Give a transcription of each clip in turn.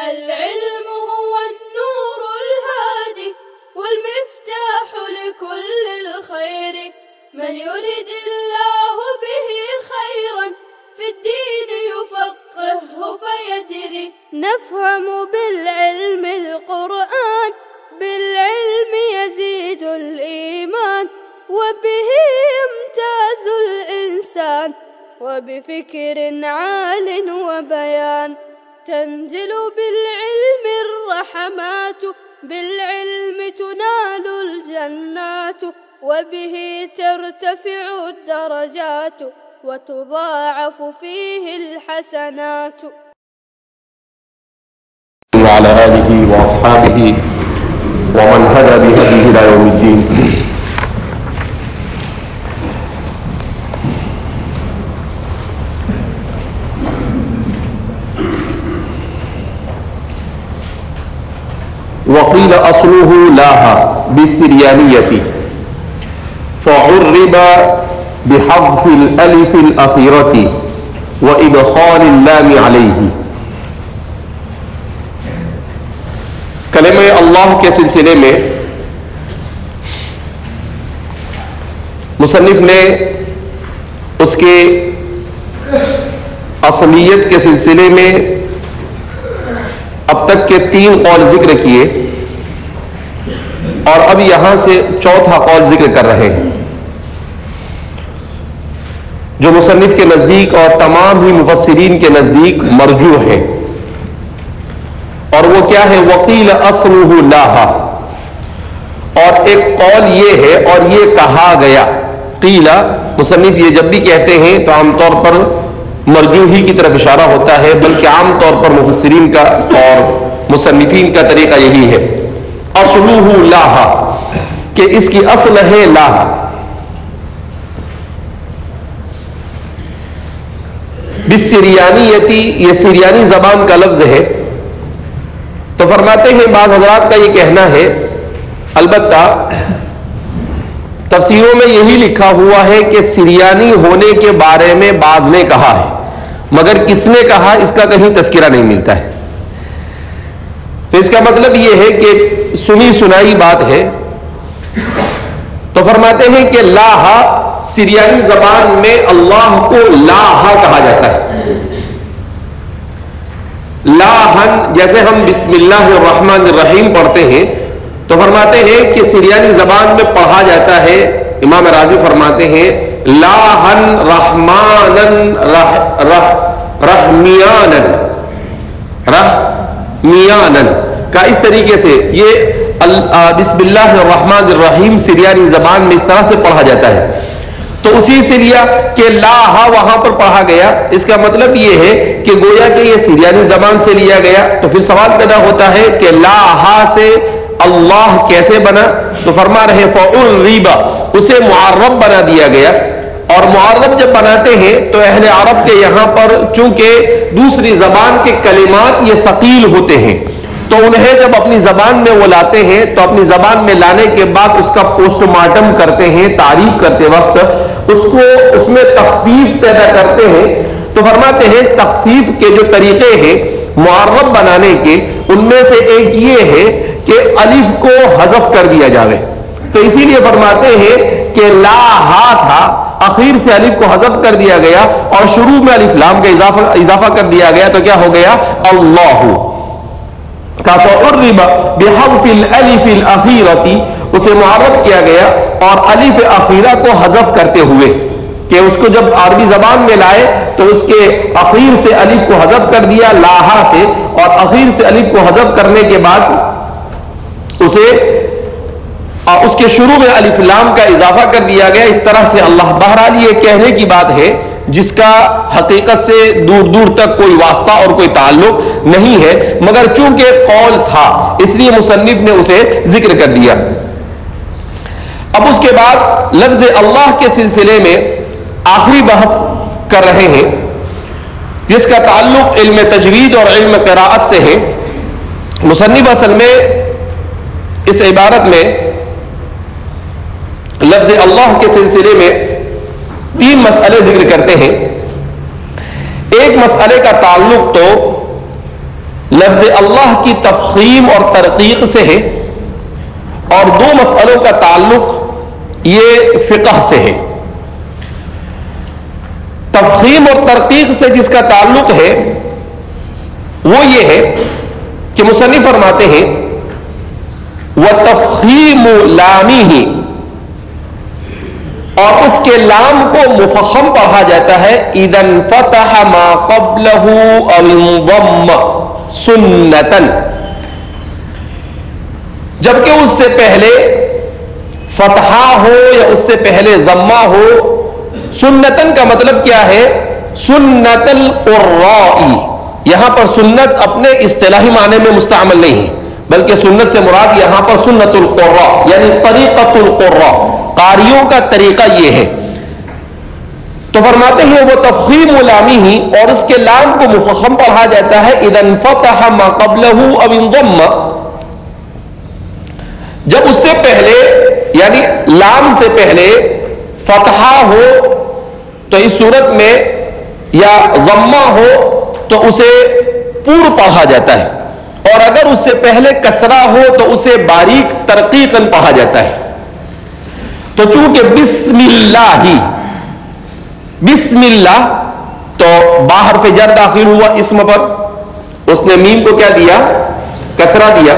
العلم هو النور الهادي والمفتاح لكل الخير، من يرد الله به خيرا في الدين يفقهه فيدري. نفهم بالعلم القرآن، بالعلم يزيد الإيمان، وبه يمتاز الإنسان، وبفكر عال وبيان. تنزل بالعلم الرحمات، بالعلم تنال الجنات، وبه ترتفع الدرجات، وتضاعف فيه الحسنات. وعلى آله وأصحابه ومن هدى بهديه إلى يوم الدين. وقيل أصله لاها بالسريانية فعرب بحذف الألف الأخيرة وإدخال اللام عليه. کلمہ اللہ کے سلسلے میں مصنف نے اس کے اصلیت کے سلسلے میں اب تک کے 3 قول ذکر کیے اور اب یہاں سے چوتھا قول ذکر کر رہے ہیں جو مصنف کے نزدیک اور تمام ہی مفسرین کے نزدیک مرجوح ہے، اور وہ کیا ہے؟ وقیل اصلہ لاہا. اور ایک قول یہ ہے اور یہ کہا گیا. قیلا مصنف یہ جب بھی کہتے ہیں تو عام طور پر مرجوحی کی طرف اشارہ ہوتا ہے، بلکہ عام طور پر مفسرین کا اور مصنفین کا طریقہ یہی ہے. اصلہ لاہا کہ اس کی اصل ہے لاہا. بالسریانیتی یہ سریانی زبان کا لفظ ہے. تو فرماتے ہیں بعض حضرات کا یہ کہنا ہے، البتہ تفسیروں میں یہی لکھا ہوا ہے کہ سریانی ہونے کے بارے میں بعض نے کہا ہے، مگر کس نے کہا اس کا کہیں تذکرہ نہیں ملتا ہے. تو اس کا مطلب یہ ہے کہ سنی سنائی بات ہے. تو فرماتے ہیں کہ لاہا سریانی زبان میں اللہ کو لاہا کہا جاتا ہے. لاہن جیسے ہم بسم اللہ الرحمن الرحیم پڑھتے ہیں تو فرماتے ہیں کہ سریانی زبان میں پڑھا جاتا ہے. امام راضی فرماتے ہیں لاہن رحمانن رحمیانن رحمیانن کا اس طریقے سے یہ بسم اللہ الرحمن الرحیم سریانی زبان میں اس طرح سے پڑھا جاتا ہے. تو اسی سے لیا کہ لاہا وہاں پر پڑھا گیا. اس کا مطلب یہ ہے کہ گویا کہ یہ سریانی زبان سے لیا گیا. تو پھر سوال پیدا ہوتا ہے کہ لاہا سے اللہ کیسے بنا؟ تو فرما رہے فعرب اسے معرب بنا دیا گیا. اور معرب جب بناتے ہیں تو اہل عرب کے یہاں پر چونکہ دوسری زبان کے کلمات یہ ثقیل ہوتے ہیں تو انہیں جب اپنی زبان میں وہ لاتے ہیں تو اپنی زبان میں لانے کے بعد اس کا پوسٹ مارٹم کرتے ہیں. تعریف کرتے وقت اس میں تخفیف پیدا کرتے ہیں. تو فرماتے ہیں تخفیف کے جو طریقے ہیں معرب بنانے کے ان میں سے ایک یہ ہے کہ الف کو حذف کر دیا جاوے. تو اسی لیے فرماتے ہیں کہ لاہا تھا، اخیر سے الف کو حذف کر دیا گیا اور شروع میں الف لام کا اضافہ کر دیا گیا. تو کیا ہو گیا؟ اللہ کا فعرب بحذف الالف الاخیرۃ اسے معرب کیا گیا اور الف اخیرہ کو حذف کرتے ہوئے کہ اس کو جب عربی زبان میں لائے تو اس کے اخیر سے الف کو حذف کر دیا لاہا سے، اور اخیر سے الف کو حذف کرنے کے بعد اسے اس کے شروع میں الف لام کا اضافہ کر دیا گیا. اس طرح سے اللہ بہرحال یہ کہنے کی بات ہے جس کا حقیقت سے دور دور تک کوئی واسطہ اور کوئی تعلق نہیں ہے، مگر چونکہ قول تھا اس لیے مصنف نے اسے ذکر کر دیا. اب اس کے بعد لفظ اللہ کے سلسلے میں آخری بحث کر رہے ہیں جس کا تعلق علم تجوید اور علم قراءت سے ہے. مصنف اصل میں اس عبارت میں لفظ اللہ کے سلسلے میں 3 مسئلے ذکر کرتے ہیں. ایک مسئلے کا تعلق تو لفظ اللہ کی تفخیم اور ترقیق سے ہے، اور دو مسئلوں کا تعلق یہ فقہ سے ہے۔ تفخیم اور ترقیق سے جس کا تعلق ہے وہ یہ ہے کہ مصنف فرماتے ہیں وَتَفْخِيمُ لَامِهِ، اور اس کے لام کو مفخم پڑھا جاتا ہے اِذَا انْفَتَحَ مَا قَبْلَهُ أَوْ انضَمَّ سُنَّةً، جبکہ اس سے پہلے فتحہ ہو یا اس سے پہلے ضمہ ہو۔ سنتن کا مطلب کیا ہے؟ سنت القراء، یہاں پر سنت اپنے اصطلاحی معنی میں مستعمل نہیں ہے، بلکہ سنت سے مراد یہاں پر سنت القراء یعنی طریقۃ القراء، قاریوں کا طریقہ یہ ہے۔ تو فرماتے ہیں وہ تفخیم لامہ، اور اس کے لام کو مفخم پڑھا جاتا ہے اذا انفتح ما قبلہ او انضم، جب اس سے پہلے یعنی لام سے پہلے فتحہ ہو تو اس صورت میں، یا ضمہ ہو تو اسے پور پڑھا جاتا ہے، اور اگر اس سے پہلے کسرہ ہو تو اسے باریک ترقیقاً پڑھا جاتا ہے۔ تو چونکہ بسم اللہ، بسم اللہ تو باہر پہ جر داخل ہوا اسم پر، اس نے میم کو کیا دیا؟ کسرہ دیا،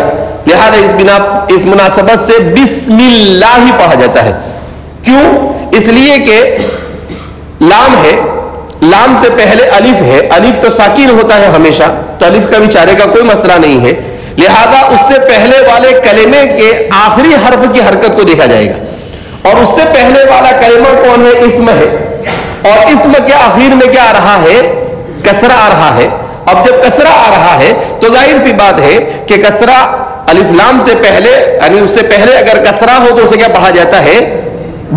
لہذا اس مناسبت سے بسم اللہ ہی پڑھا جاتا ہے۔ کیوں؟ اس لیے کہ لام ہے، لام سے پہلے الف ہے، الف تو ساکن ہوتا ہے ہمیشہ، تو الف کا بیچارے کا کوئی مسئلہ نہیں ہے، لہذا اس سے پہلے والے کلمے کے آخری حرف کی حرکت کو دیکھا جائے گا، اور اس سے پہلے والا کلمہ کون ہے؟ اسم ہے، اور اسم کے آخر میں کیا آ رہا ہے؟ کسرہ آ رہا ہے۔ اب جب کسرہ آ رہا ہے تو ظاہر سی بات ہے کہ کسرہ الف لام سے پہلے، یعنی اس سے پہلے اگر کسرہ ہو تو اسے کیا پڑھا جاتا ہے؟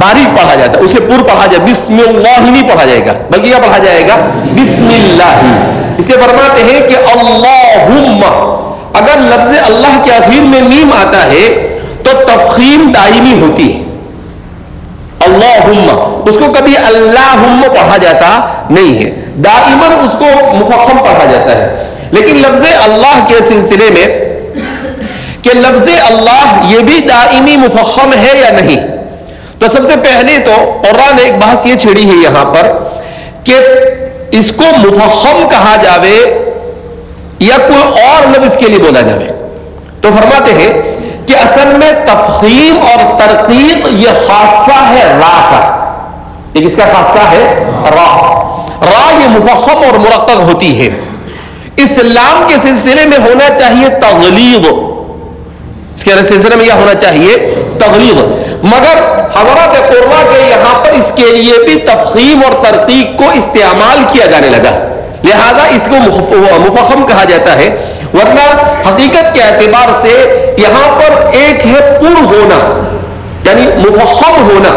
باریک پڑھا جاتا ہے، اسے پور پڑھا جائے، بسم اللہ نہیں پڑھا جائے گا، بلکہ کیا پڑھا جائے گا؟ بسم اللہ۔ اس لیے فرماتے ہیں کہ اللہم، اگر لفظ اللہ کے آخر میں میم آتا ہے تو تفخیم دائمی ہوتی ہے، اللہم، اس کو کبھی اللہم پڑھا جاتا نہیں ہے، دائماً اس کو مفخم پڑھا جاتا ہے۔ لیکن لفظ اللہ کے سلسلے میں کہ لفظ اللہ یہ بھی دائمی مفخم ہے یا نہیں، تو سب سے پہلے تو قرآن نے ایک بحث یہ چھیڑی ہے یہاں پر کہ اس کو مفخم کہا جاوے یا کوئی اور لفظ اس کے لیے بولا جاوے۔ تو فرماتے ہیں کہ اصل میں تفخیم اور ترقیق یہ خاصہ ہے را کا، یہ کس کا خاصہ ہے؟ را۔ را یہ مفخم اور مرقق ہوتی ہے۔ اسلام کے سلسلے میں ہونا چاہیے تغلیظ، اس کے سلسلے میں یہ ہونا چاہیے تغلیظ، مگر حضرات قرآن کے یہاں پر اس کے لیے بھی تفخیم اور ترقیق کو استعمال کیا جانے لگا، لہذا اس کو مفخم کہا جاتا ہے۔ ورنہ حقیقت کے اعتبار سے یہاں پر ایک ہے پور ہونا یعنی مفخم ہونا،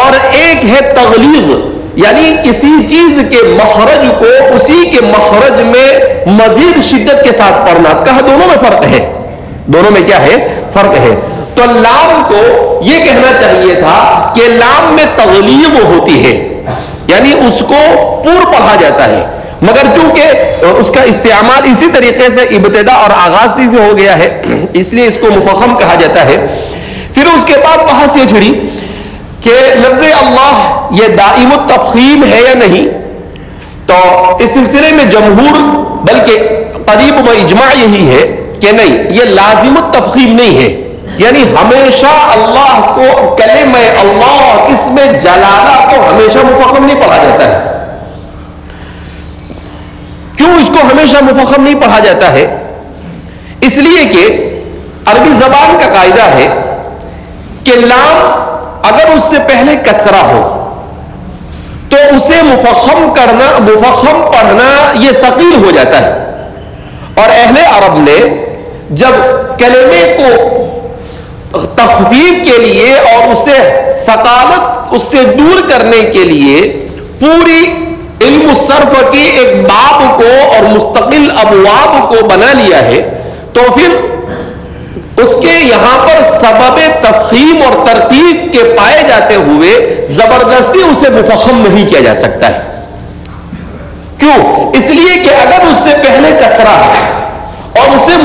اور ایک ہے تغلیظ یعنی کسی چیز کے مخرج کو اسی کے مخرج میں مزید شدت کے ساتھ پڑھنا۔ کہا دونوں میں فرق ہے، دونوں میں کیا ہے؟ فرق ہے۔ تو لام کو یہ کہنا چاہیے تھا کہ لام میں تغلیظ ہوتی ہے، یعنی اس کو پور پڑھا جاتا ہے، مگر چونکہ اس کا استعمال اسی طریقے سے ابتدا اور آغاز سے ہو گیا ہے، اس لیے اس کو مفخم کہا جاتا ہے۔ پھر اس کے بعد بحث یہ چھڑی کہ لفظ اللہ یہ دائم التفخیم ہے یا نہیں، تو اس سلسلے میں جمہور بلکہ قریب و اجماع یہی ہے کہ نہیں، یہ لازم التفخیم نہیں ہے، یعنی ہمیشہ اللہ کو کلمہ اللہ اسم جلالہ کو ہمیشہ مفخم نہیں پڑھا جاتا ہے۔ کیوں اس کو ہمیشہ مفخم نہیں پڑھا جاتا ہے؟ اس لیے کہ عربی زبان کا قاعدہ ہے کہ لام اگر اس سے پہلے کسرہ ہو تو اسے مفخم کرنا، مفخم پڑھنا یہ ثقیل ہو جاتا ہے، اور اہل عرب نے جب کلمے کو تخفیف کے لیے اور اسے ثقالت اس سے دور کرنے کے لیے پوری علم الصرف کی ایک باب کو اور مستقل ابواب کو بنا لیا ہے، تو پھر اس کے یہاں پر سبب تفخیم اور ترتیب کے پائے جاتے ہوئے زبردستی اسے مفخم نہیں کیا جا سکتا ہے۔ کیوں؟ اس لیے کہ اگر اس سے پہلے کسرہ ہے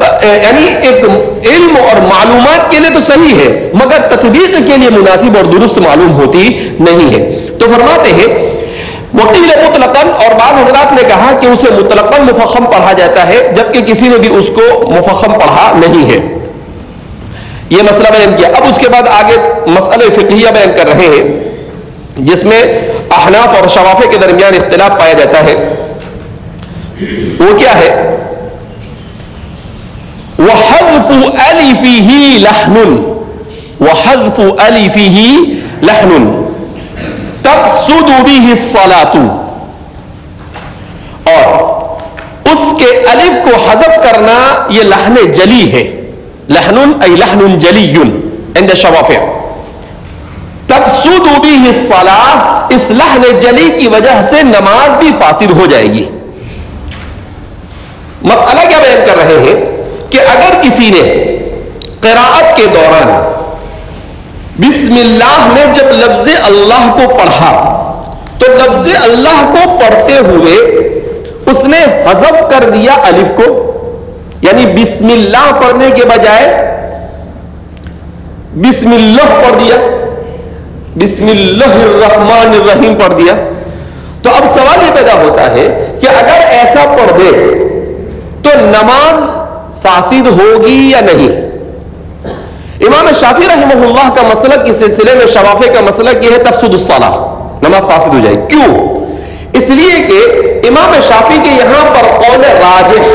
یعنی ایک علم اور معلومات کے لیے تو صحیح ہے مگر تطبیق کے لیے مناسب اور درست معلوم ہوتی نہیں ہے. تو فرماتے ہیں وقیل مطلقاً، اور بعض حضرات نے کہا کہ اسے مطلقاً مفخم پڑھا جاتا ہے جبکہ کسی نے بھی اس کو مفخم پڑھا نہیں ہے. یہ مسئلہ بیان کیا. اب اس کے بعد آگے مسئلہ فقہیہ بیان کر رہے ہیں جس میں احناف اور شوافع کے درمیان اختلاف پایا جاتا ہے. وہ کیا ہے؟ وحذف الفه لحن، وحذف الفه لحن تقصد به الصلاة، اور اس کے الف کو حذف کرنا یہ لحن جلی ہے. لحن ای لحن جلی عند الشوافع. تقصد به الصلاة، اس لحن جلی کی وجہ سے نماز بھی فاسد ہو جائے گی. مسئلہ کیا بیان کر رہے ہیں کہ اگر کسی نے قراءت کے دوران بسم اللہ میں جب لفظ اللہ کو پڑھا تو لفظ اللہ کو پڑھتے ہوئے اس نے حذف کر دیا الف کو، یعنی بسم اللہ پڑھنے کے بجائے بسم اللہ پڑھ دیا، بسم اللہ الرحمن الرحیم پڑھ دیا. تو اب سوال یہ پیدا ہوتا ہے کہ اگر ایسا پڑھ دے تو نماز فاسد ہوگی یا نہیں؟ امام شافعی رحمہ اللہ کا مسلک اس سلسلے میں شوافع کا مسلک یہ ہے تفسد الصلاۃ، نماز فاسد ہو جائے. کیوں؟ اس لیے کہ امام شافعی کے یہاں پر قول راجح،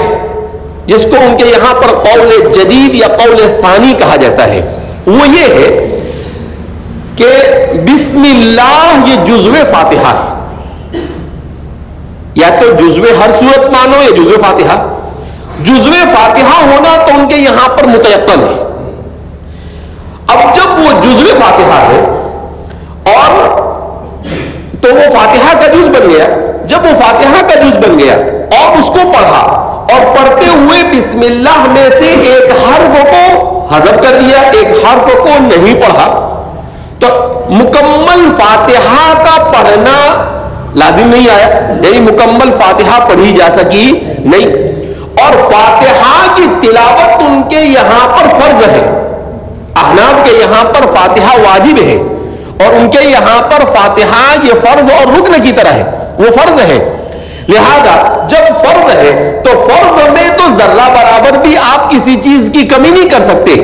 جس کو ان کے یہاں پر قول جدید یا قول ثانی کہا جاتا ہے، وہ یہ ہے کہ بسم اللہ یہ جزو فاتحہ ہے. یا تو جزو ہر صورت مانو یا جزو فاتحہ. جزو فاتحہ ہونا تو ان کے یہاں پر متیقن ہے. اب جب وہ جزو فاتحہ ہے اور تو وہ فاتحہ کا جز بن گیا، جب وہ فاتحہ کا جز بن گیا اور اس کو پڑھا اور پڑھتے ہوئے بسم اللہ میں سے ایک حرف کو حذف کر دیا، ایک حرف کو نہیں پڑھا، تو مکمل فاتحہ کا پڑھنا لازم نہیں آیا، یعنی مکمل فاتحہ پڑھی جا سکی نہیں. اور فاتحہ کی تلاوت ان کے یہاں پر فرض ہے. احناف کے یہاں پر فاتحہ واجب ہے اور ان کے یہاں پر فاتحہ یہ فرض اور رکن کی طرح ہے، وہ فرض ہے. لہذا جب فرض ہے تو فرض میں تو ذرہ برابر بھی آپ کسی چیز کی کمی نہیں کر سکتے.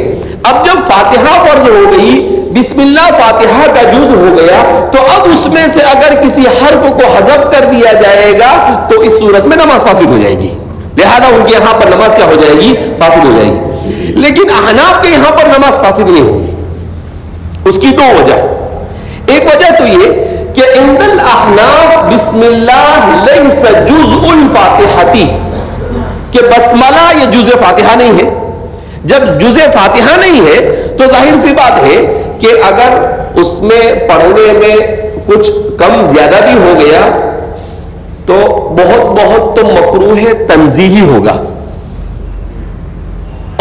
اب جب فاتحہ فرض ہو گئی، بسم اللہ فاتحہ کا جز ہو گیا، تو اب اس میں سے اگر کسی حرف کو حذف کر دیا جائے گا تو اس صورت میں نماز فاسد ہو جائے گی. لہذا ان کے یہاں پر نماز کیا ہو جائے گی؟ فاسد ہو جائے گی. لیکن احناف کے یہاں پر نماز فاسد نہیں ہوگی. اس کی دو وجہ. ایک وجہ تو یہ کہ عند الاحناف بسم اللہ لیس جزء الفاتحہ، کہ بسملہ یہ جزء فاتحہ نہیں ہے. جب جزء فاتحہ نہیں ہے تو ظاہر سی بات ہے کہ اگر اس میں پڑھنے میں کچھ کم زیادہ بھی ہو گیا تو بہت تو مکروہ تنزیہی ہوگا،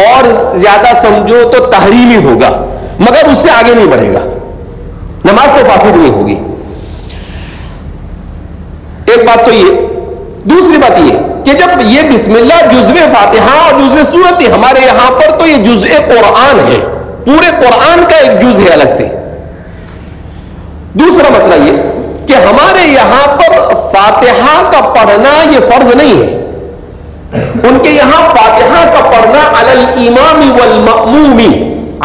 اور زیادہ سمجھو تو تحریمی ہوگا، مگر اس سے آگے نہیں بڑھے گا، نماز تو فاسد نہیں ہوگی. ایک بات تو یہ. دوسری بات یہ کہ جب یہ بسم اللہ جزو فاتحہ اور جزو سورت ہے، ہمارے یہاں پر تو یہ جزء قرآن ہے، پورے قرآن کا ایک جز ہے الگ سے. دوسرا مسئلہ یہ کہ ہمارے یہاں پر فاتحہ کا پڑھنا یہ فرض نہیں ہے. ان کے یہاں فاتحہ کا پڑھنا علی الامام والمأموم،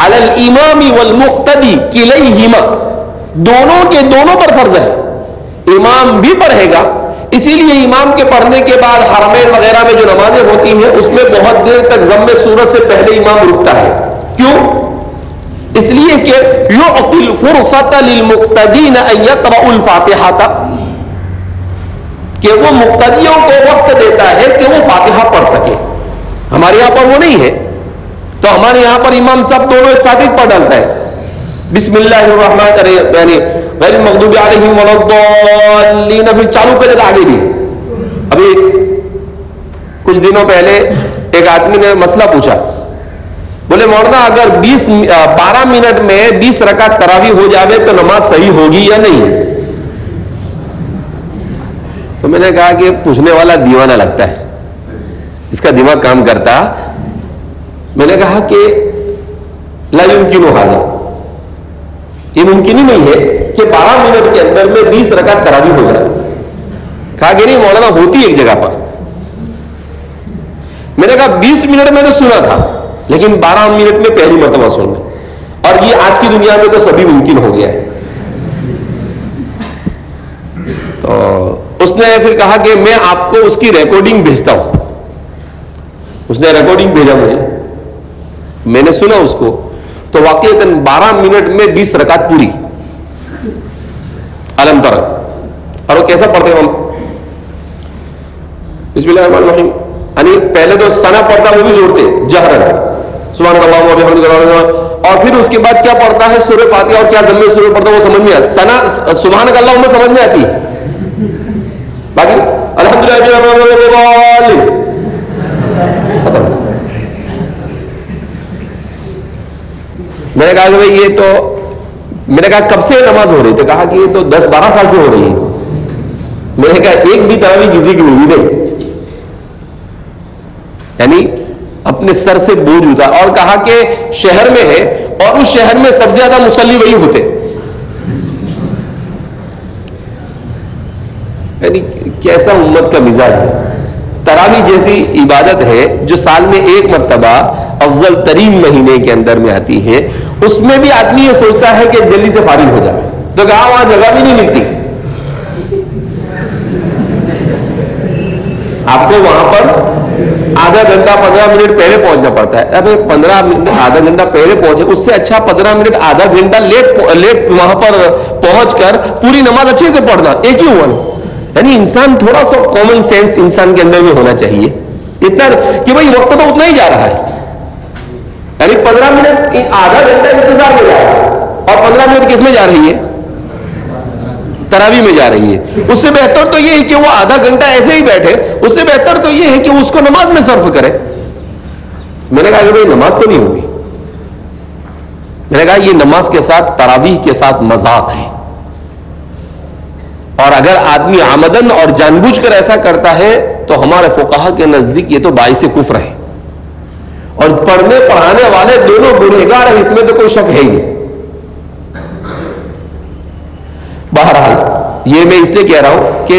علی الامام والمقتدی کلیہما، دونوں کے دونوں پر فرض ہے. امام بھی پڑھے گا، اسی لیے امام کے پڑھنے کے بعد حرمین وغیرہ میں جو نمازیں ہوتی ہیں اس میں بہت دیر تک ضم سورت سے پہلے امام رکتا ہے. کیوں؟ اس لیے کہ یعطی الفرصۃ للمقتدین ان یقرؤوا الفاتحہ، کہ وہ مقتدیوں کو وقت دیتا ہے کہ وہ فاتحہ پڑھ سکے. ہمارے یہاں پر وہ نہیں ہے، تو ہمارے یہاں پر امام سب دونوں ایک ساتھ ہی پڑھ ڈالتا ہے. بسم اللہ الرحمن یعنی غیر المغضوب علیہم ولا الضالین، پھر چالو پہ آگے بھی. ابھی کچھ دنوں پہلے ایک آدمی نے مسئلہ پوچھا، بولے مولانا اگر 12 منٹ میں 20 رکعت تراویح ہو جاوے تو نماز صحیح ہوگی یا نہیں؟ تو میں نے کہا کہ پوچھنے والا دیوانہ لگتا ہے، اس کا دماغ کام کرتا میں نے کہا کہ لا يمكن هذا، یہ ممکن ہی نہیں ہے کہ 12 منٹ کے اندر میں 20 رکعت تراویح ہو جائے. کہا کہ نہیں مولانا ہوتی ایک جگہ پر. میں نے کہا 20 منٹ میں تو سنا تھا لیکن 12 منٹ میں پہلی مرتبہ سننا، اور یہ آج کی دنیا میں تو سبھی ممکن ہو گیا ہے. تو اس نے پھر کہا کہ میں آپ کو اس کی ریکارڈنگ بھیجتا ہوں. اس نے ریکارڈنگ بھیجا مجھے، میں نے سنا اس کو، تو واقعتاً 12 منٹ میں 20 رکعت پوری علم ترک. اور وہ کیسا پڑھتے ہیں ہم؟ بسم اللہ الرحمن الرحیم، یعنی پہلے تو ثنا پڑھتا وہ بھی زور سے جہرن سبحان اللہ و بحمدہ، اور پھر اس کے بعد کیا پڑھتا ہے سورہ فاتحہ، اور کیا ضمن سورہ پڑھتا ہے وہ سمجھ میں آتا. ثنا سبحان اللہ میں سمجھ میں آتی ہے، باقی الحمدللہ ختم. میں نے کہا کہ بھائی یہ تو، میں نے کہا کب سے نماز ہو رہی؟ تو کہا کہ یہ تو 10-12 سال سے ہو رہی ہے. میں نے کہا ایک بھی تراویح کسی کی ہوئی نہیں، یعنی اپنے سر سے بوجھ اٹھا. اور کہا کہ شہر میں ہے اور اس شہر میں سب سے زیادہ مصلی وہی ہوتے. یعنی کیسا امت کا مزاج ہے. تراویح جیسی عبادت ہے جو سال میں ایک مرتبہ افضل ترین مہینے کے اندر میں آتی ہے، اس میں بھی آدمی یہ سوچتا ہے کہ جلدی سے فارغ ہو جائے. تو کہا وہاں جگہ بھی نہیں ملتی. آپ کو وہاں پر آدھا گھنٹہ 15 منٹ پہلے پہنچنا پڑتا ہے. اب 15 منٹ آدھا گھنٹہ پہلے پہنچے، اس سے اچھا 15 منٹ آدھا گھنٹہ لیٹ وہاں پر پہنچ کر پوری نماز اچھے سے پڑھنا ایک ہی ہوا. یعنی انسان تھوڑا سا کامن سینس انسان کے اندر میں ہونا چاہیے اتنا کہ بھائی وقت تو اتنا ہی جا رہا ہے. یعنی 15 منٹ آدھا گھنٹہ انتظار میں جا رہا ہے اور 15 منٹ کس میں جا رہی ہے؟ تراویح میں جا رہی ہے. اس سے بہتر تو یہ ہے کہ وہ آدھا گھنٹہ ایسے ہی بیٹھے، اس سے بہتر تو یہ ہے کہ وہ اس کو نماز میں صرف کرے. میں نے کہا کہ بھائی نماز تو نہیں ہوگی. میں نے کہا یہ نماز کے ساتھ تراویح کے ساتھ مذاق ہے، اور اگر آدمی عمدن اور جان بوجھ کر ایسا کرتا ہے تو ہمارے فقہا کے نزدیک یہ تو باعث کفر ہے، اور پڑھنے پڑھانے والے دونوں گنہگار ہیں، اس میں تو کوئی شک ہے ہی نہیں. بہرحال یہ میں اس لیے کہہ رہا ہوں کہ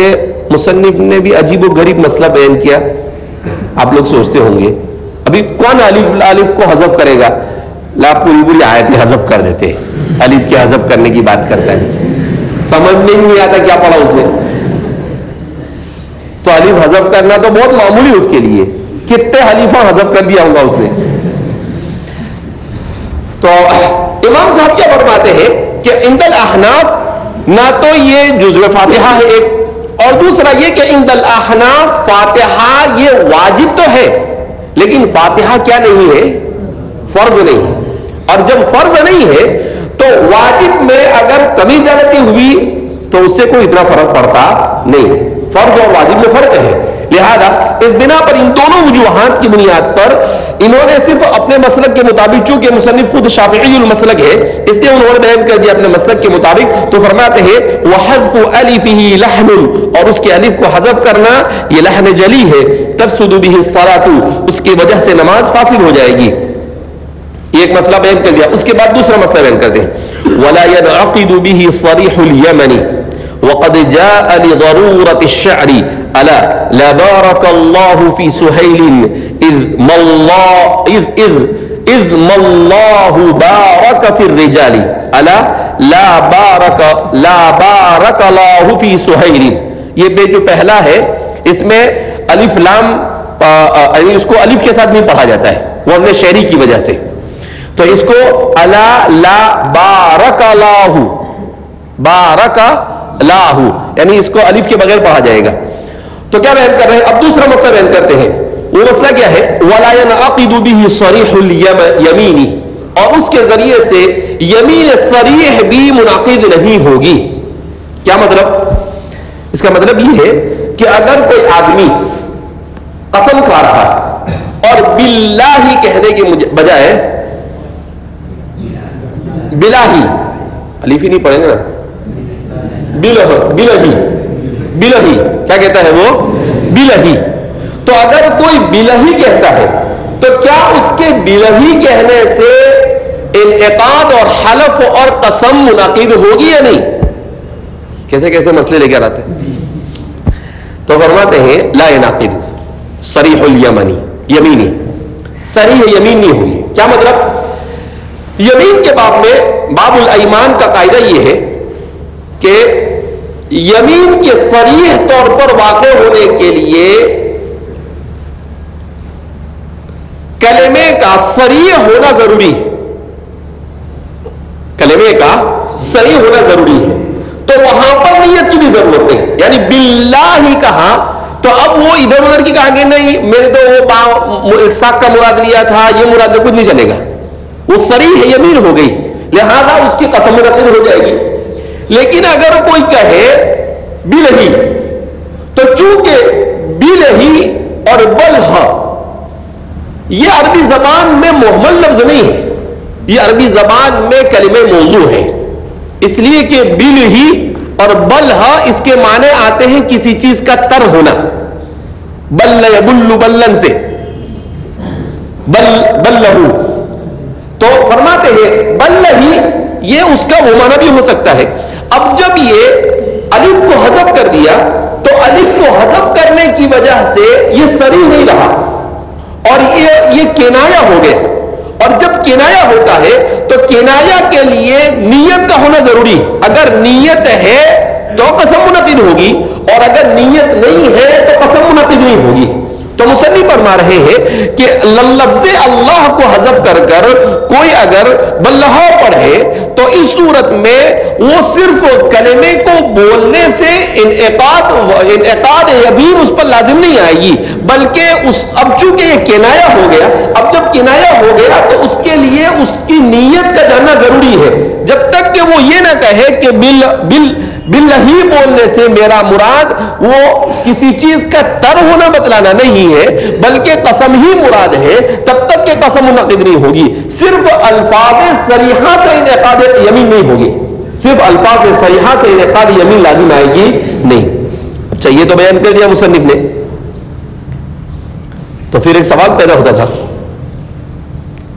مصنف نے بھی عجیب و غریب مسئلہ بیان کیا. آپ لوگ سوچتے ہوں گے ابھی کون الف کو حذف کرے گا؟ لا پوری پوری آیتیں حذف کر دیتے ہیں، الف کے حذف کرنے کی بات کرتا ہے. سمجھ میں نہیں آتا کیا پڑھا اس نے. تو الف حذف کرنا تو بہت معمولی اس کے لیے، کتنے حلیفہ حذف کر دیا ہوگا اس نے. تو امام صاحب کیا فرماتے ہیں کہ عند الاحناف نہ تو یہ جزو فاتحہ ہے ایک، اور دوسرا یہ کہ عند الاحناف فاتحہ یہ واجب تو ہے لیکن فاتحہ کیا نہیں ہے؟ فرض نہیں ہے. اور جب فرض نہیں ہے تو واجب میں اگر کمی زیادتی ہوئی تو اس سے کوئی اتنا فرق پڑتا نہیں. فرض اور واجب میں فرق ہے. لہذا اس بنا پر ان دونوں وجوہات کی بنیاد پر انہوں نے صرف اپنے مسلک کے مطابق، چونکہ مصنف خود شافعی المسلک ہے اس لیے انہوں نے بیان کر دیا اپنے مسلک کے مطابق. تو فرماتے ہیں وحذف الفه لحن، اور اس کے الف کو حذف کرنا یہ لحن جلی ہے. تفسد به الصلاة، اس کی وجہ سے نماز فاسد ہو جائے گی. ایک مسئلہ بیان کر دیا. اس کے بعد دوسرا مسئلہ بیان کرتے ہیں ولا ينعقد به صريح اليمن وقد جاء لضرورة الشعر الا لا بارك الله في سهيل اذ ما الله بارك في الرجال الا لا بارك الله في سهيل. یہ بے جو پہلا ہے اس میں الف لام اس کو الف کے ساتھ نہیں پڑھا جاتا ہے وزن شعری کی وجہ سے. تو اس کو الا لا بارک لاہ، بارک لاہ یعنی اس کو الف کے بغیر پڑھا جائے گا. تو کیا بیان کر رہے ہیں؟ اب دوسرا مسئلہ بیان کرتے ہیں. وہ مسئلہ کیا ہے؟ ولا ينعقد به صریح الیمین، اور اس کے ذریعے سے یمین صریح بھی منعقد نہیں ہوگی. کیا مطلب؟ اس کا مطلب یہ ہے کہ اگر کوئی آدمی قسم کھا رہا اور باللہ کہنے کے بجائے بلاہی، الف ہی نہیں پڑھیں گے نا، بلہی کیا کہتا ہے وہ؟ بلہی. تو اگر کوئی بلہی کہتا ہے تو کیا اس کے بلہی کہنے سے انعقاد اور حلف اور قسم منعقد ہوگی یا نہیں؟ کیسے کیسے مسئلے لے کر آتے ہیں. تو فرماتے ہیں لا ينعقد صریح الیمنی، یمینی صریح یمین نہیں ہوگی. کیا مطلب؟ یمین کے باب میں باب الایمان کا قاعدہ یہ ہے کہ یمین کے صریح طور پر واقع ہونے کے لیے کلمے کا صریح ہونا ضروری ہے. کلمے کا صریح ہونا ضروری ہے. تو وہاں پر نیت کی بھی ضرورت ہے. یعنی باللہ ہی کہا تو اب وہ ادھر ادھر کی کہا کہ نہیں میں نے تو وہ ساق کا مراد لیا تھا، یہ مراد کچھ نہیں چلے گا. وہ صریح یمین ہو گئی، لہذا اس کی قسم منعقد ہو جائے گی. لیکن اگر کوئی کہے بلہی تو چونکہ بلہی اور بلہ یہ عربی زبان میں محمل لفظ نہیں ہے، یہ عربی زبان میں کلمہ موضوع ہے. اس لیے کہ بلہی اور بلہ اس کے معنی آتے ہیں کسی چیز کا تر ہونا. بل یبل بلن سے بلہو، تو فرماتے ہیں بلہی یہ اس کا وہ معنی بھی ہو سکتا ہے. اب جب یہ الف کو حذف کر دیا تو الف کو حذف کرنے کی وجہ سے یہ صریح نہیں رہا اور یہ کنایا ہو گیا. اور جب کنایا ہوتا ہے تو کنایا کے لیے نیت کا ہونا ضروری. اگر نیت ہے تو قسم منعقد ہوگی اور اگر نیت نہیں ہے تو قسم منعقد نہیں ہوگی. تو مصنف فرما رہے ہیں کہ لفظ اللہ کو حذف کر کر کوئی اگر بلہ پڑھے تو اس صورت میں وہ صرف کلمے کو بولنے سے انعقاد یمین اس پر لازم نہیں آئے گی، بلکہ اب چونکہ یہ کنایا ہو گیا، اب جب کنایا ہو گیا تو اس کے لیے اس کی نیت کا جاننا ضروری ہے. جب تک کہ وہ یہ نہ کہے کہ باللہی بولنے سے میرا مراد وہ کسی چیز کا تر ہونا بتلانا نہیں ہے بلکہ قسم ہی مراد ہے، تب تک کہ قسم منعقد نہیں ہوگی. صرف الفاظ صریحہ سے انعقاد یمین نہیں ہوگی، صرف الفاظ صریحہ سے انعقاد یمین لازم آئے گی نہیں. اچھا یہ تو بیان کر دیا مصنف نے. تو پھر ایک سوال پیدا ہوتا تھا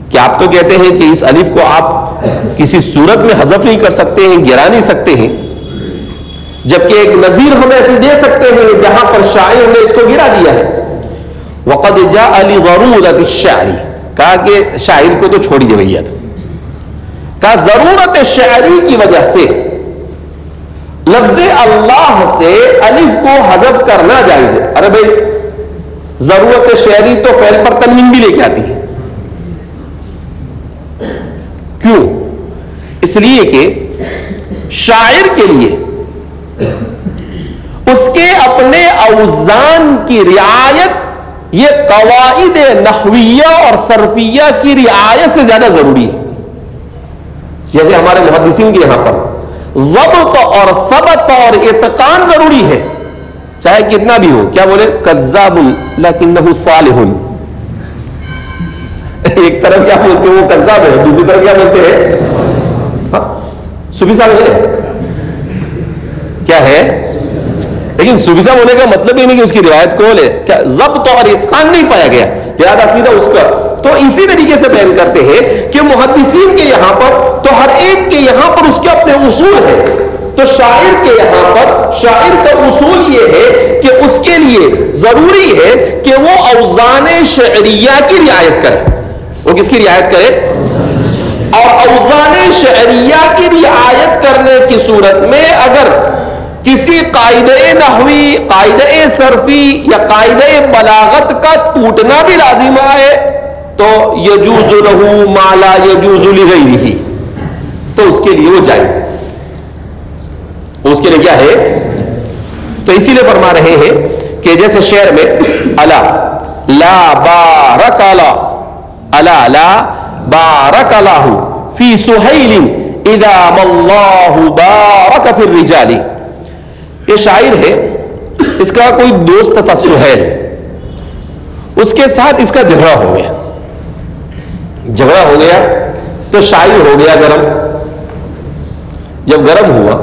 کہ آپ تو کہتے ہیں کہ اس الف کو آپ کسی صورت میں حذف نہیں کر سکتے ہیں، گرا نہیں سکتے ہیں، جبکہ ایک نظیر ہم ایسے دے سکتے ہیں جہاں پر شاعر نے اس کو گرا دیا ہے. وقد جاء لضرورت الشعر، کہا کہ شاعر کو تو چھوڑ دے بھیا تھا، کہا ضرورت شعری کی وجہ سے لفظ اللہ سے الف کو حذف کرنا جائز ہے. ارے بھائی ضرورت شعری تو فعل پر تنوین بھی لے کے آتی ہے. کیوں؟ اس لیے کہ شاعر کے لیے اس کے اپنے اوزان کی رعایت یہ قواعد نحویہ اور صرفیہ کی رعایت سے زیادہ ضروری ہے. جیسے ہمارے محدثین کے یہاں پر ضبط اور ثبت اور اتقان ضروری ہے، چاہے کتنا بھی ہو. کیا بولے؟ کذاب لکنہ صالح. ایک طرف کیا بولتے ہیں وہ کذاب ہے، دوسری طرف کیا بولتے ہیں صوفی صاحب ہے. کیا ہے؟ لیکن صوفی صاحب ہونے کا مطلب یہ نہیں کہ اس کی روایت کو لے، کیا ضبط اور اتقان نہیں پایا گیا، لہذا سیدھا اس کا. تو اسی طریقے سے بیان کرتے ہیں کہ محدثین کے یہاں پر تو ہر ایک کے یہاں پر اس کے اپنے اصول ہیں. تو شاعر کے یہاں پر شاعر کا اصول یہ ہے کہ اس کے لیے ضروری ہے کہ وہ اوزان شعریہ کی رعایت کرے. وہ کس کی رعایت کرے؟ اور اوزان شعریہ کی رعایت کرنے کی صورت میں اگر کسی قاعدہ نحوی، قاعدہ صرفی یا قاعدہ بلاغت کا ٹوٹنا بھی لازم آئے تو یجوز لہ ما لا یجوز لغیرہ، تو اس کے لیے وہ جائز ہے. اس کے لیے کیا ہے؟ تو اسی لیے فرما رہے ہیں کہ جیسے شعر میں الا لا بارک الا لا بارک اللہ فی سہیل اذا ما اللہ بارک فی الرجال. یہ شاعر ہے، اس کا کوئی دوست تھا سہیل، اس کے ساتھ اس کا جھگڑا ہو گیا. جھگڑا ہو گیا تو شاعر ہو گیا گرم. جب گرم ہوا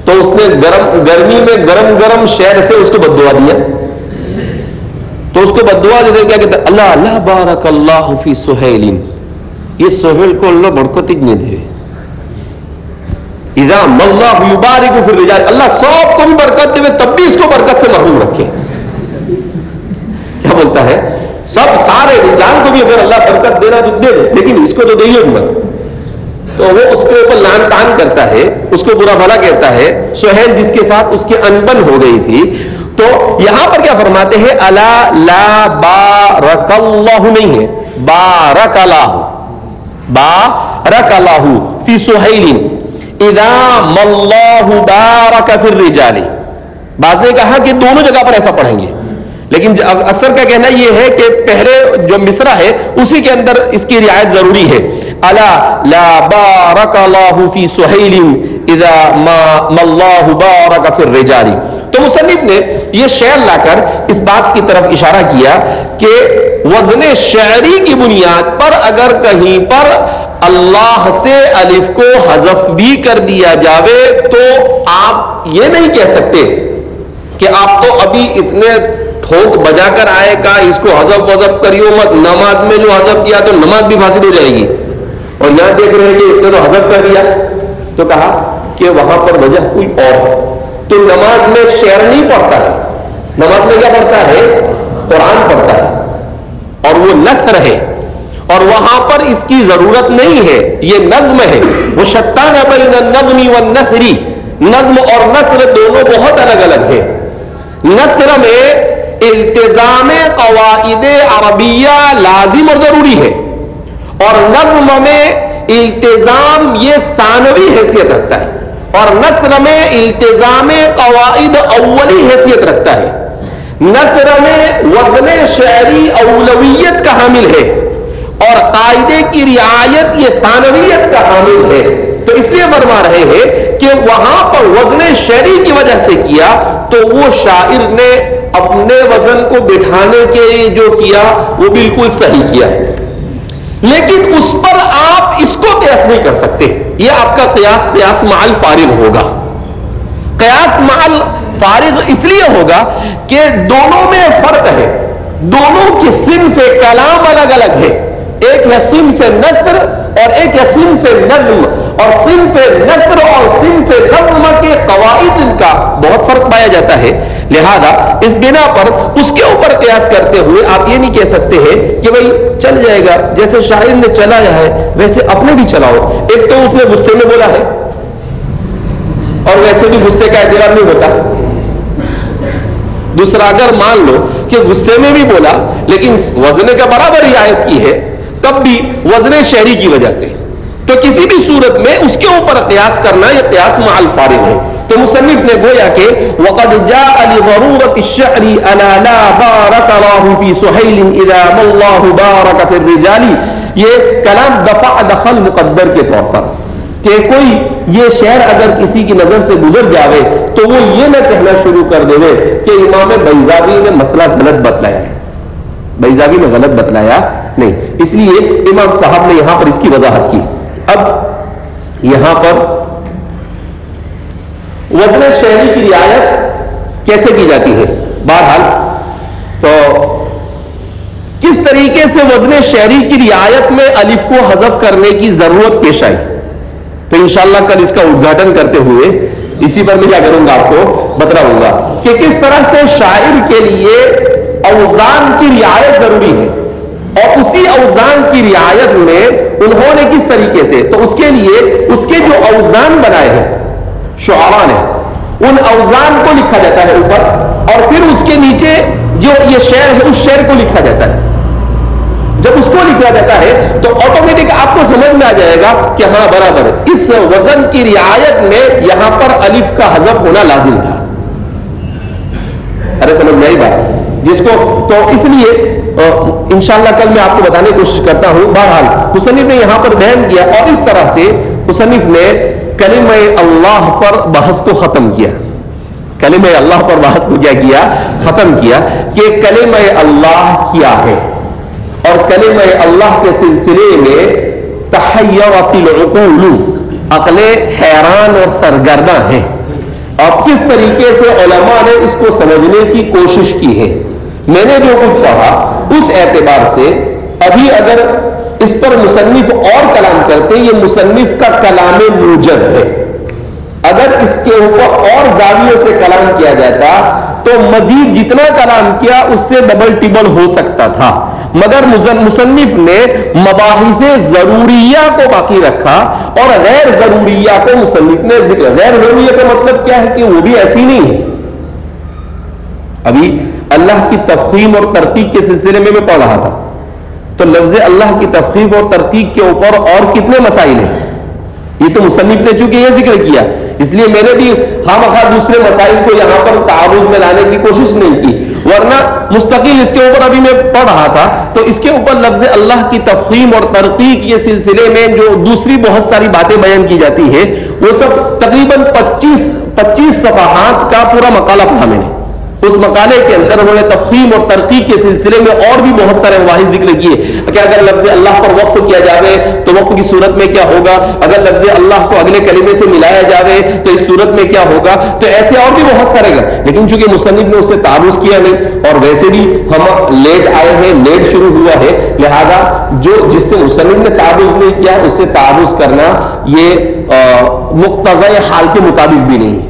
تو اس نے گرمی میں گرم گرم شعر سے اس کو بد دعا دیا. تو تو اس کو بددعا دے کیا کہتا ہے اللہ اللہ بارک اللہ فی سہیل, یہ سہیل کو اللہ برکت نہیں دے. اذا اللہ یبارک فی الرجال, اللہ سب کو بھی برکت دے تب بھی اس کو برکت سے محروم رکھے. کیا بولتا ہے, سب سارے رجال کو بھی اگر اللہ برکت دینا تو دے دے, لیکن اس کو تو دے ہی مت. تو وہ اس کے اوپر لان تان کرتا ہے, اس کو برا بھلا کہتا ہے. سہیل جس کے ساتھ اس کی انبن ہو گئی تھی, تو یہاں پر کیا فرماتے ہیں الا لا بارک اللہ نہیں ہے, بارک اللہ, بارک اللہ فی سہیل اذا اللہ بارک فی الرجال. بعض نے کہا کہ دونوں جگہ پر ایسا پڑھیں گے, لیکن اکثر کا کہنا یہ ہے کہ پہلے جو مصرع ہے اسی کے اندر اس کی رعایت ضروری ہے. الا لا بارک اللہ فی سہیل اذا ما اللہ بارک فی الرجال. تو مصنف نے یہ شعر لا کر اس بات کی طرف اشارہ کیا کہ وزن شعری کی بنیاد پر اگر کہیں پر اللہ سے الف کو حذف بھی کر دیا جاوے تو آپ یہ نہیں کہہ سکتے کہ آپ تو ابھی اتنے ٹھوک بجا کر آئے کا اس کو حذف وذف کریو مت, نماز میں جو حذف کیا تو نماز بھی فاسد ہو جائے گی, اور یہاں دیکھ رہے ہیں کہ اس نے تو حذف کر دیا. تو کہا کہ وہاں پر وجہ کوئی اور ہے. تو نماز میں شعر نہیں پڑھتا ہے, نماز میں کیا پڑھتا ہے, قرآن پڑھتا ہے, اور وہ نثر ہے, اور وہاں پر اس کی ضرورت نہیں ہے, یہ نظم ہے. وہ شتان بین النظم والنثر, نظم اور نثر دونوں بہت الگ الگ ہے. نثر میں التزام قواعد عربیہ لازم اور ضروری ہے, اور نظم میں التزام یہ ثانوی حیثیت رکھتا ہے, اور نثر میں التزام قواعد اولی حیثیت رکھتا ہے. نثر میں وزن شعری اولویت کا حامل ہے, اور قاعدے کی رعایت یہ ثانویت کا حامل ہے. تو اس لیے فرما رہے ہیں کہ وہاں پر وزن شعری کی وجہ سے کیا تو وہ شاعر نے اپنے وزن کو بٹھانے کے لیے جو کیا وہ بالکل صحیح کیا ہے, لیکن اس پر آپ اس کو قیاس نہیں کر سکتے. یہ آپ کا قیاس مع الفارغ ہوگا. قیاس مع الفارغ اس لیے ہوگا کہ دونوں میں فرق ہے, دونوں کی صنف کلام الگ الگ ہے. ایک ہے صنف نثر اور ایک ہے صنف نظم, اور صنف نثر اور صنف نظم کے قواعد کا بہت فرق پایا جاتا ہے. لہذا اس بنا پر اس کے اوپر قیاس کرتے ہوئے آپ یہ نہیں کہہ سکتے ہیں کہ بھئی چل جائے گا, جیسے شاعر نے چلایا ہے ویسے اپنے بھی چلاؤ. ایک تو اس نے غصے میں بولا ہے, اور ویسے بھی غصے کا اعتراف نہیں ہوتا. دوسرا اگر مان لو کہ غصے میں بھی بولا لیکن وزن کا برابر رعایت کی ہے, تب بھی وزن شعری کی وجہ سے, تو کسی بھی صورت میں اس کے اوپر قیاس کرنا یہ قیاس مع الفارغ ہے. تو مصنف نے گویا کہ وقد جاء لضرورة الشعر الا لا بارك الله في سهيل اذا ما الله بارك في الرجال, یہ کلام دفع دخل مقدر کے طور پر کہ کوئی یہ شعر اگر کسی کی نظر سے گزر جاوے تو وہ یہ نہ کہنا شروع کر دے کہ امام بیضاوی نے مسئلہ غلط بتلایا ہے. بیضاوی نے غلط بتلایا نہیں, اس لیے امام صاحب نے یہاں پر اس کی وضاحت کی. اب یہاں پر وزن شعری کی رعایت کیسے کی جاتی ہے؟ بہرحال تو کس طریقے سے وزن شعری کی رعایت میں الف کو حذف کرنے کی ضرورت پیش آئی, تو انشاءاللہ کل اس کا ادگھاٹن کرتے ہوئے اسی پر میں کیا کروں گا, آپ کو بتلاؤں گا کہ کس طرح سے شاعر کے لیے اوزان کی رعایت ضروری ہے, اور اسی اوزان کی رعایت میں انہوں نے کس طریقے سے, تو اس کے لیے اس کے جو اوزان بنائے ہیں شعراء نے, ان اوزان کو لکھا جاتا ہے اوپر, اور پھر اس کے نیچے جو یہ شعر ہے اس شعر کو لکھا جاتا ہے. جب اس کو لکھا جاتا ہے تو آٹومیٹک آپ کو سمجھ میں آ جائے گا کہ ہاں برابر اس وزن کی رعایت میں یہاں پر الف کا حذف ہونا لازم تھا. ارے سمجھ میں آئی بات جس کو, تو اس لیے انشاءاللہ کل میں آپ کو بتانے کی کوشش کرتا ہوں. بہرحال مصنف نے یہاں پر بیان کیا, اور اس طرح سے مصنف نے کلمہ اللہ پر بحث کو ختم کیا. کلمہ اللہ پر بحث کو کیا کیا, ختم کیا کہ کلمہ اللہ کیا ہے, اور کلمہ اللہ کے سلسلے میں تحیرت العقول, عقلیں حیران اور سرگرداں ہیں, اور کس طریقے سے علماء نے اس کو سمجھنے کی کوشش کی ہے. میں نے جو کچھ پڑھا اس اعتبار سے ابھی اگر اس پر مصنف اور کلام کرتے، یہ مصنف کا کلام موجز ہے، اگر اس کے اوپر اور زاویوں سے کلام کیا جاتا تو مزید جتنا کلام کیا اس سے ڈبل ٹیبل ہو سکتا تھا، مگر مصنف نے مباحث ضروریہ کو باقی رکھا اور غیر ضروریہ کو مصنف نے ذکر۔ غیر ضروریہ کا مطلب کیا ہے کہ وہ بھی ایسی نہیں ہے۔ ابھی اللہ کی تفخیم اور ترقیق کے سلسلے میں پڑھ رہا تھا، تو لفظ اللہ کی تفخیم اور ترقیق کے اوپر اور کتنے مسائل ہیں، یہ تو مصنف نے چونکہ یہ ذکر کیا، اس لیے میں نے بھی خواہ دوسرے مسائل کو یہاں پر تعارض میں لانے کی کوشش نہیں کی، ورنہ مستقل اس کے اوپر ابھی میں پڑھ رہا تھا تو اس کے اوپر لفظ اللہ کی تفخیم اور ترقیق کے سلسلے میں جو دوسری بہت ساری باتیں بیان کی جاتی ہے وہ سب تقریباً 25 صفحات کا پورا مقالہ پڑھا میں نے۔ اس مقالے کے اندر انہوں نے تفخیم اور ترقیق کے سلسلے میں اور بھی بہت سارے مباحث ذکر کیے کہ اگر لفظ اللہ پر وقف کیا جاوے تو وقف کی صورت میں کیا ہوگا، اگر لفظ اللہ کو اگلے کلمے سے ملایا جاوے تو اس صورت میں کیا ہوگا، تو ایسے اور بھی بہت سارے گا، لیکن چونکہ مصنف نے اسے تعارض کیا نہیں اور ویسے بھی ہم لیٹ آئے ہیں، لیٹ شروع ہوا ہے، لہذا جس سے مصنف نے تعارض نہیں کیا اس سے تعارض کرنا یہ مقتضی حال کے مطابق بھی نہیں ہے۔